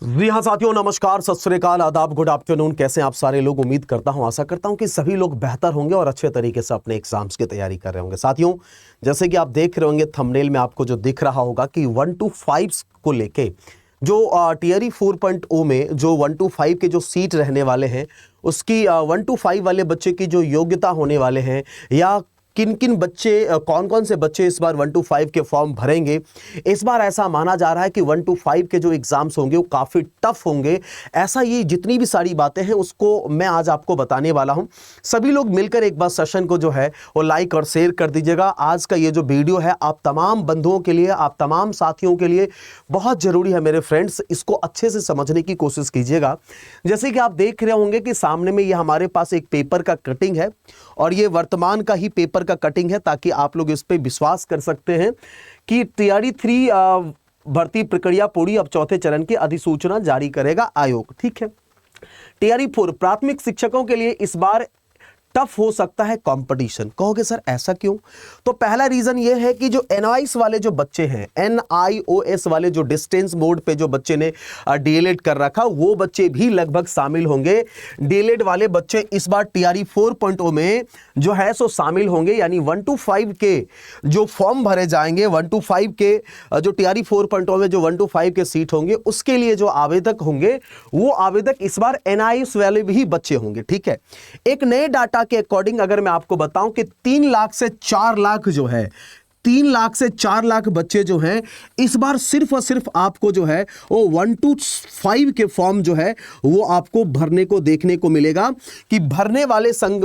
जी हाँ साथियों, नमस्कार, सत श्री अकाल, आदाब, गुड आफ्टरनून। कैसे हैं आप सारे लोग? उम्मीद करता हूं, आशा करता हूं कि सभी लोग बेहतर होंगे और अच्छे तरीके से अपने एग्जाम्स की तैयारी कर रहे होंगे। साथियों, जैसे कि आप देख रहे होंगे थंबनेल में आपको जो दिख रहा होगा कि 1 to 5 को लेके जो टीआरई 4.0 में जो 1 to 5 के जो सीट रहने वाले हैं, उसकी 1 to 5 वाले बच्चे की जो योग्यता होने वाले हैं, या किन किन बच्चे, कौन कौन से बच्चे इस बार 1 to 5 के फॉर्म भरेंगे। इस बार ऐसा माना जा रहा है कि 1 to 5 के जो एग्जाम्स होंगे वो काफ़ी टफ होंगे। ऐसा ये जितनी भी सारी बातें हैं उसको मैं आज आपको बताने वाला हूं। सभी लोग मिलकर एक बार सेशन को जो है वो लाइक और शेयर कर दीजिएगा। आज का ये जो वीडियो है आप तमाम बंधुओं के लिए, आप तमाम साथियों के लिए बहुत ज़रूरी है मेरे फ्रेंड्स। इसको अच्छे से समझने की कोशिश कीजिएगा। जैसे कि आप देख रहे होंगे कि सामने में ये हमारे पास एक पेपर का कटिंग है और ये वर्तमान का ही पेपर का कटिंग है, ताकि आप लोग इस पे विश्वास कर सकते हैं कि टीआरई 3 भर्ती प्रक्रिया पूरी अब चौथे चरण की अधिसूचना जारी करेगा आयोग। ठीक है, टीआरई 4 प्राथमिक शिक्षकों के लिए इस बार टफ हो सकता है कंपटीशन। कहोगे सर ऐसा क्यों? तो पहला रीजन ये है कि जो एनआईओएस वाले जो बच्चे हैं, एनआईओएस वाले जो डिस्टेंस मोड पे जो बच्चे ने डीएलएड कर रखा, वो बच्चे भी लगभग शामिल होंगे। डीएलएड वाले बच्चे इस बार टीआरई 4.0 में जो है सो शामिल होंगे, यानी 1 to 5 के जो फॉर्म भरे जाएंगे, 1 to 5 के जो टीआरई 4.0 में जो 1 to 5 के सीट होंगे, उसके लिए जो आवेदक होंगे वो आवेदक इस बार एनआईओएस वाले भी बच्चे होंगे। ठीक है, एक नए डाटा के अकॉर्डिंग अगर मैं आपको बताऊं कि 3 लाख से 4 लाख जो है, 3 लाख से 4 लाख बच्चे जो हैं इस बार सिर्फ और सिर्फ आपको जो है वो 1 to 5 के फॉर्म जो है वो आपको भरने को देखने को मिलेगा। कि भरने वाले संघ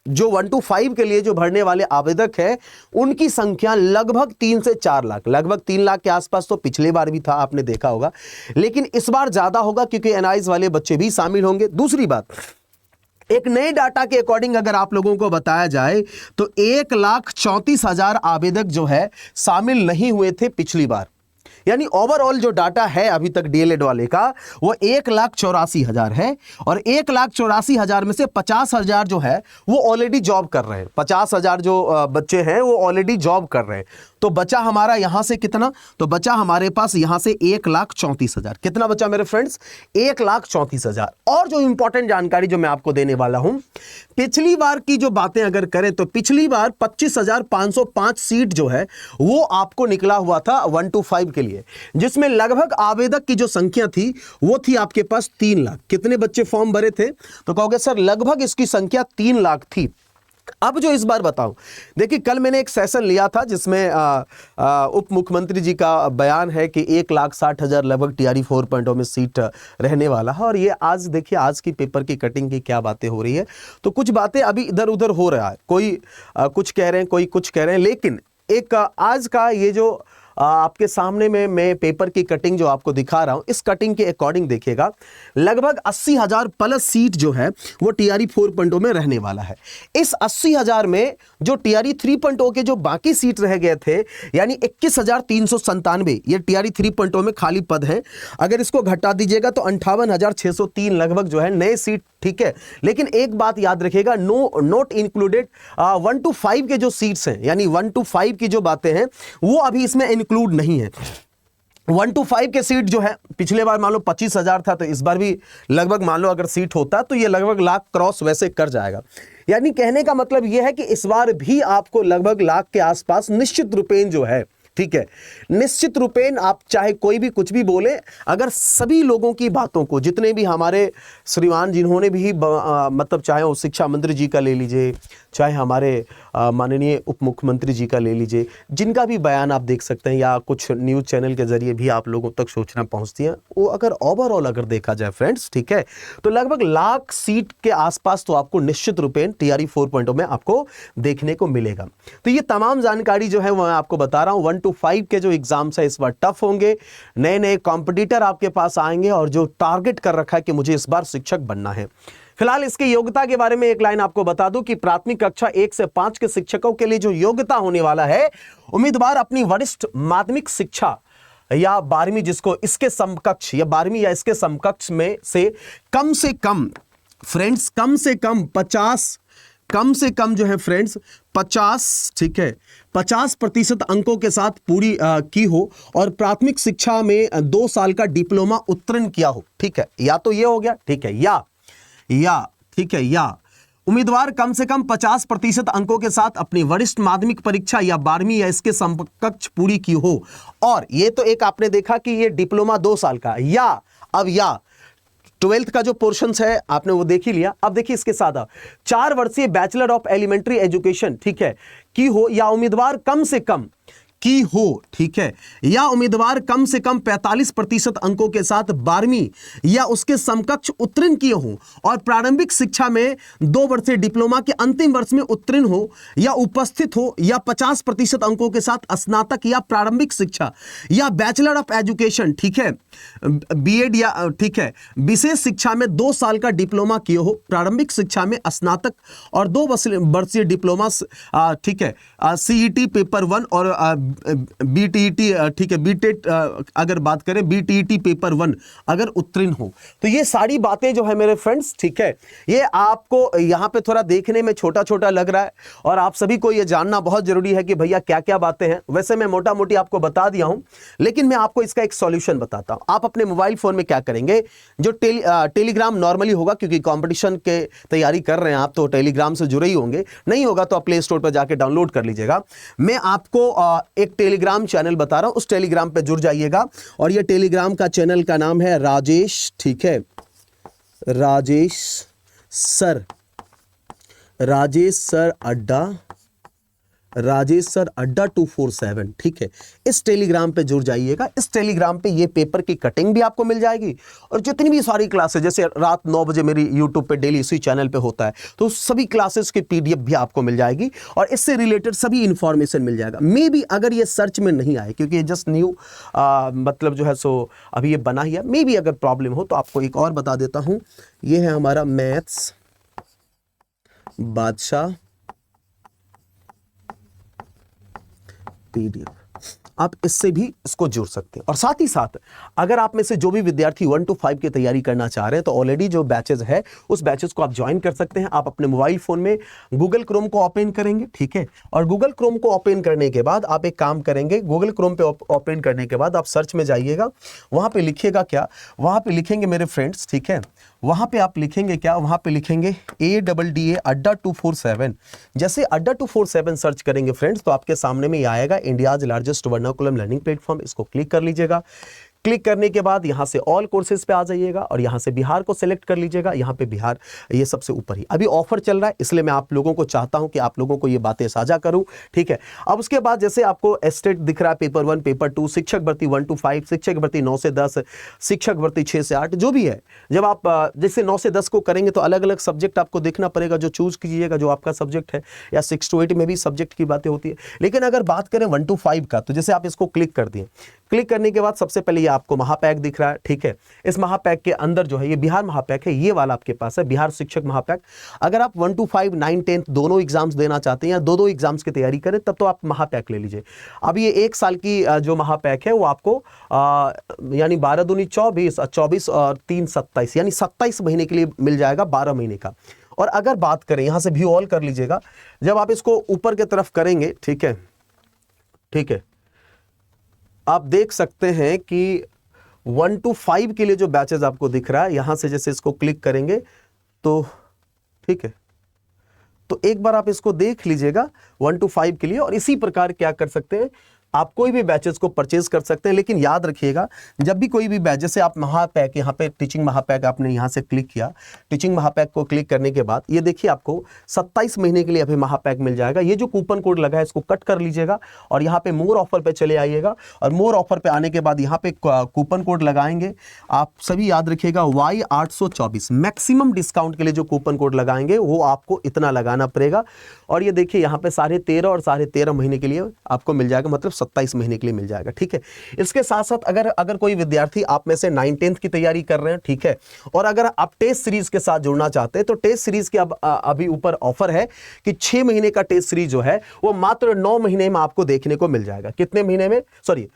जो 1 to 5 के लिए जो भरने वाले आवेदक है उनकी संख्या लगभग 3 से 4 लाख, लगभग 3 लाख के आसपास तो पिछले बार भी था, आपने देखा होगा, लेकिन इस बार ज्यादा होगा क्योंकि एनआईओएस वाले बच्चे भी शामिल होंगे। दूसरी बात, एक नए डाटा के अकॉर्डिंग अगर आप लोगों को बताया जाए तो 1,34,000 आवेदक जो है शामिल नहीं हुए थे पिछली बार। यानी ओवरऑल जो डाटा है अभी तक डीएलएड वाले का वो 1,84,000 है, और 1,84,000 में से 50,000 जो है वो ऑलरेडी जॉब कर रहे हैं। 50,000 जो बच्चे हैं वो ऑलरेडी जॉब कर रहे हैं। तो बचा हमारा यहां से कितना? तो बचा हमारे पास यहां से 1,34,000। कितना बचा मेरे फ्रेंड्स? 1,34,000। और जो इंपॉर्टेंट जानकारी जो मैं आपको देने वाला हूं, पिछली बार की जो बातें अगर करें तो पिछली बार 25,505 सीट जो है वो आपको निकला हुआ था 1 to 5 के लिए, जिसमें लगभग आवेदक की जो संख्या थी वो थी आपके पास 3 लाख। कितने बच्चे फॉर्म भरे थे? तो कहोगे सर लगभग इसकी संख्या 3 लाख थी। अब जो इस बार बताऊं, देखिए कल मैंने एक सेशन लिया था जिसमें उप मुख्यमंत्री जी का बयान है कि 1,60,000 लगभग टीआरई 4.0 में सीट रहने वाला है। और ये आज देखिए आज की पेपर की कटिंग की क्या बातें हो रही है, तो कुछ बातें अभी इधर उधर हो रहा है, कोई कुछ कह रहे हैं, कोई कुछ कह रहे हैं, लेकिन एक आज का ये जो आपके सामने में मैं पेपर की कटिंग जो आपको दिखा रहा हूं, इस कटिंग के अकॉर्डिंग देखिएगा लगभग 80,000 प्लस सीट जो है वो टीआरई 4.0 में रहने वाला है। इस 80,000 में जो टीआरई 3.0 के जो बाकी सीट रह गए थे, यानी 21,397 ये टीआरई 3.0 में खाली पद हैं, अगर इसको घटा दीजिएगा तो 58,603 लगभग जो है नए सीट। ठीक है, लेकिन एक बात याद रखिएगा, नोट इंक्लूडेड 1 to 5 के जो सीट्स हैं, यानी 1 to 5 की जो बातें हैं वो अभी इसमें इंक्लूड नहीं है। 1 to 5 के सीट जो है पिछले बार मान लो 25,000 था, तो इस बार भी लगभग मान लो अगर सीट होता तो ये लगभग लाख क्रॉस वैसे कर जाएगा। यानी कहने का मतलब यह है कि इस बार भी आपको लगभग लाख के आसपास निश्चित रूपेण जो है, ठीक है, निश्चित रूपेण आप चाहे कोई भी कुछ भी बोले, अगर सभी लोगों की बातों को, जितने भी हमारे श्रीमान जिन्होंने भी मतलब चाहे वो शिक्षा मंत्री जी का ले लीजिए, चाहे हमारे माननीय उप मुख्यमंत्री जी का ले लीजिए, जिनका भी बयान आप देख सकते हैं या कुछ न्यूज़ चैनल के जरिए भी आप लोगों तक सूचना पहुंचती है, वो अगर ओवरऑल अगर देखा जाए फ्रेंड्स, ठीक है, तो लगभग लाख सीट के आसपास तो आपको निश्चित रूपेण टीआरई 4.0 में आपको देखने को मिलेगा। तो ये तमाम जानकारी जो है वो मैं आपको बता रहा हूँ। 1 to 5 के जो एग्जाम्स है इस बार टफ होंगे, नए नए कॉम्पिटिटर आपके पास आएंगे, और जो टारगेट कर रखा है कि मुझे इस बार शिक्षक बनना है। फिलहाल इसकी योग्यता के बारे में एक लाइन आपको बता दूं कि प्राथमिक कक्षा 1 से 5 के शिक्षकों के लिए जो योग्यता होने वाला है, उम्मीदवार अपनी वरिष्ठ माध्यमिक शिक्षा या 12वीं, जिसको इसके समकक्ष या 12वीं या इसके समकक्ष में से कम फ्रेंड्स कम से कम कम से कम जो है फ्रेंड्स 50, ठीक है, 50% अंकों के साथ पूरी की हो और प्राथमिक शिक्षा में 2 साल का डिप्लोमा उत्तीर्ण किया हो, ठीक है, या तो ये हो गया, ठीक है, या ठीक है, या उम्मीदवार कम से कम 50% अंकों के साथ अपनी वरिष्ठ माध्यमिक परीक्षा या 12वीं या इसके समकक्ष पूरी की हो। और ये तो एक आपने देखा कि ये डिप्लोमा 2 साल का, या अब या 12th का जो पोर्शन है आपने वो देख ही लिया। अब देखिए इसके साथ 4 वर्षीय बैचलर ऑफ एलिमेंट्री एजुकेशन, ठीक है, की हो, या उम्मीदवार कम से कम की हो, ठीक है, या उम्मीदवार कम से कम 45% अंकों के साथ 12वीं या उसके समकक्ष उत्तीर्ण किए हो और प्रारंभिक शिक्षा में 2 वर्षीय डिप्लोमा के अंतिम वर्ष में उत्तीर्ण हो या उपस्थित हो, या 50% अंकों के साथ स्नातक या प्रारंभिक शिक्षा या बैचलर ऑफ एजुकेशन, ठीक है, बीएड या, ठीक है, विशेष शिक्षा में 2 साल का डिप्लोमा किए हो, प्रारंभिक शिक्षा में स्नातक और 2 वर्षीय डिप्लोमा, ठीक है, सीईटी पेपर 1 और बीटीईटी, ठीक है, बीटेट अगर बात करें बीटीईटी पेपर 1 अगर उत्तीर्ण हो। तो ये सारी बातें जो है मेरे फ्रेंड्स, ठीक है, ये आपको यहां पे थोड़ा देखने में छोटा छोटा लग रहा है और आप सभी को ये जानना बहुत जरूरी है कि भैया क्या क्या बातें हैं। वैसे मैं मोटा मोटी आपको बता दिया हूं, लेकिन मैं आपको इसका एक सॉल्यूशन बताता हूं। आप अपने मोबाइल फोन में क्या करेंगे, जो टेलीग्राम नॉर्मली होगा, क्योंकि कंपटीशन के तैयारी कर रहे हैं आप तो टेलीग्राम से जुड़े ही होंगे, नहीं होगा तो आप प्ले स्टोर पर जाके डाउनलोड कर लीजिएगा। मैं आपको एक टेलीग्राम चैनल बता रहा हूं, उस टेलीग्राम पे जुड़ जाइएगा और ये टेलीग्राम का चैनल का नाम है राजेश, ठीक है, राजेश सर अड्डा 247, ठीक है, इस टेलीग्राम पे जुड़ जाइएगा। इस टेलीग्राम पे ये पेपर की कटिंग भी आपको मिल जाएगी और जितनी भी सारी क्लासेस, जैसे रात 9 बजे मेरी यूट्यूब पे डेली इसी चैनल पे होता है, तो सभी क्लासेस की पीडीएफ भी आपको मिल जाएगी और इससे रिलेटेड सभी इंफॉर्मेशन मिल जाएगा। मे बी अगर ये सर्च में नहीं आए, क्योंकि ये जस्ट न्यू मतलब जो है सो अभी ये बना ही है, मे बी अगर प्रॉब्लम हो तो आपको एक और बता देता हूं। ये है हमारा मैथ्स बादशाह पीडीएफ, आप इससे भी इसको जुड़ सकते हैं। और साथ ही साथ अगर आप में से जो भी विद्यार्थी 1 to 5 की तैयारी करना चाह रहे हैं तो ऑलरेडी जो बैचेज है उस बैचेज को आप ज्वाइन कर सकते हैं। आप अपने मोबाइल फोन में गूगल क्रोम को ओपन करेंगे, ठीक है, और गूगल क्रोम को ओपन करने के बाद आप एक काम करेंगे, गूगल क्रोम पे ओपन करने के बाद आप सर्च में जाइएगा, वहां पे लिखिएगा क्या, वहां पे लिखेंगे मेरे फ्रेंड्स, ठीक है, वहां पे आप लिखेंगे क्या, वहां पे लिखेंगे ADDA अड्डा 247। जैसे अड्डा 247 सर्च करेंगे फ्रेंड्स तो आपके सामने में ये आएगा, इंडियाज लार्जेस्ट वर्नाकुलम लर्निंग प्लेटफॉर्म। इसको क्लिक कर लीजिएगा। क्लिक करने के बाद यहां से ऑल कोर्सेज पे आ जाइएगा और यहां से बिहार को सिलेक्ट कर लीजिएगा। यहां पे बिहार ये सबसे ऊपर ही, अभी ऑफर चल रहा है इसलिए मैं आप लोगों को चाहता हूं कि आप लोगों को ये बातें साझा करूं, ठीक है। अब उसके बाद जैसे आपको स्टेट दिख रहा है, पेपर 1, पेपर 2, शिक्षक भर्ती 1 to 5, शिक्षक भर्ती 9 से 10, शिक्षक भर्ती 6 से 8, जो भी है। जब आप जैसे 9 से 10 को करेंगे तो अलग अलग सब्जेक्ट आपको देखना पड़ेगा, जो चूज कीजिएगा जो आपका सब्जेक्ट है, या 6 to 8 में भी सब्जेक्ट की बातें होती है। लेकिन अगर बात करें 1 to 5 का, तो जैसे आप इसको क्लिक कर दिए, क्लिक करने के बाद सबसे पहले ये आपको महापैक दिख रहा है, ठीक है। इस महापैक के अंदर जो है ये बिहार महापैक है, ये वाला आपके पास है बिहार शिक्षक महापैक। अगर आप 1 to 5, 9, 10 दोनों एग्जाम्स देना चाहते हैं या दो एग्जाम्स की तैयारी करें तब तो आप महापैक ले लीजिए। अब ये 1 साल की जो महापैक है वो आपको यानी 12 दूनी 24, 24 और 3 27, यानी 27 महीने के लिए मिल जाएगा, 12 महीने का। और अगर बात करें, यहां से व्यू ऑल कर लीजिएगा, जब आप इसको ऊपर की तरफ करेंगे, ठीक है, ठीक है, आप देख सकते हैं कि 1 to 5 के लिए जो बैचेज आपको दिख रहा है, यहां से जैसे इसको क्लिक करेंगे तो ठीक है, तो एक बार आप इसको देख लीजिएगा 1 to 5 के लिए। और इसी प्रकार क्या कर सकते हैं, आप कोई भी बैचेस को परचेज कर सकते हैं। लेकिन याद रखिएगा, जब भी कोई भी बैच, जैसे आप महापैक, यहाँ पे टीचिंग महापैक आपने यहाँ से क्लिक किया, टीचिंग महापैक को क्लिक करने के बाद ये देखिए आपको 27 महीने के लिए अभी महापैक मिल जाएगा। ये जो कूपन कोड लगा है इसको कट कर लीजिएगा और यहाँ पे मोर ऑफर पे चले आइएगा। और मोर ऑफर पे आने के बाद यहाँ पे कूपन कोड लगाएंगे, आप सभी याद रखिएगा Y824, मैक्सिमम डिस्काउंट के लिए जो कूपन कोड लगाएंगे वो आपको इतना लगाना पड़ेगा। और ये देखिए यहाँ पे 13.5 और 13.5 महीने के लिए आपको मिल जाएगा, मतलब 27 महीने के लिए मिल जाएगा, ठीक है। इसके साथ साथ अगर कोई विद्यार्थी आप में से 9, 10th की तैयारी कर रहे हैं, ठीक है, और अगर आप टेस्ट सीरीज के साथ जुड़ना चाहते हैं तो टेस्ट सीरीज के अभी ऊपर ऑफर है कि 6 महीने का टेस्ट सीरीज जो है वो मात्र 9 महीने में आपको देखने को मिल जाएगा। कितने महीने में, सॉरी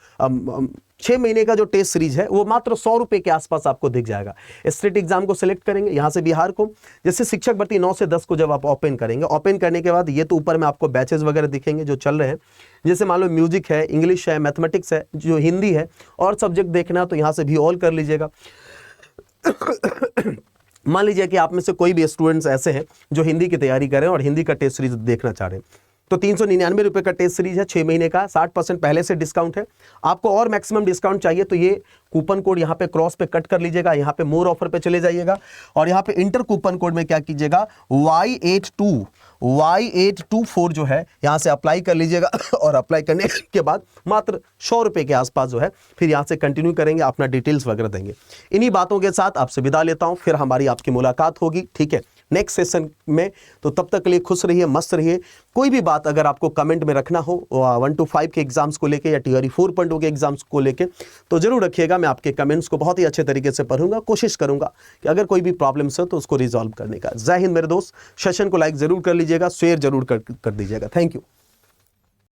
6 महीने का जो टेस्ट सीरीज है वो मात्र 100 रुपए के आसपास आपको दिख जाएगा। स्टेट एग्जाम को सिलेक्ट करेंगे, यहां से बिहार को, जैसे शिक्षक भर्ती 9 से 10 को जब आप ओपन करेंगे, ओपन करने के बाद ये तो ऊपर में आपको बैचेस वगैरह दिखेंगे जो चल रहे हैं। जैसे मान लो म्यूजिक है, इंग्लिश है, मैथमेटिक्स है, जो हिंदी है और सब्जेक्ट देखना तो यहां से भी ऑल कर लीजिएगा। मान लीजिए कि आप में से कोई भी स्टूडेंट्स ऐसे हैं जो हिंदी की तैयारी कर रहे हैं और हिंदी का टेस्ट सीरीज देखना चाह रहे हैं, तो 399 रुपए का टेस्ट सीरीज है, 6 महीने का, 60% पहले से डिस्काउंट है। आपको और मैक्सिमम डिस्काउंट चाहिए तो ये कूपन कोड यहाँ पे क्रॉस पे कट कर लीजिएगा, यहाँ पे मोर ऑफर पे चले जाइएगा और यहाँ पे इंटर कूपन कोड में क्या कीजिएगा, Y82 जो है यहाँ से अप्लाई कर लीजिएगा और अप्लाई करने के बाद मात्र 100 रुपए के आसपास जो है फिर यहाँ से कंटिन्यू करेंगे, अपना डिटेल्स वगैरह देंगे। इन्हीं बातों के साथ आपसे विदा लेता हूँ, फिर हमारी आपकी मुलाकात होगी, ठीक है, नेक्स्ट सेशन में। तो तब तक के लिए खुश रहिए, मस्त रहिए। कोई भी बात अगर आपको कमेंट में रखना हो 1 to 5 के एग्जाम्स को लेके या TRE 4.0 के एग्जाम्स को लेके तो जरूर रखिएगा। मैं आपके कमेंट्स को बहुत ही अच्छे तरीके से पढ़ूंगा, कोशिश करूंगा कि अगर कोई भी प्रॉब्लम्स हो तो उसको रिजॉल्व करने का। जय हिंद मेरे दोस्त, सेशन को लाइक जरूर कर लीजिएगा, शेयर जरूर कर दीजिएगा। Thank you.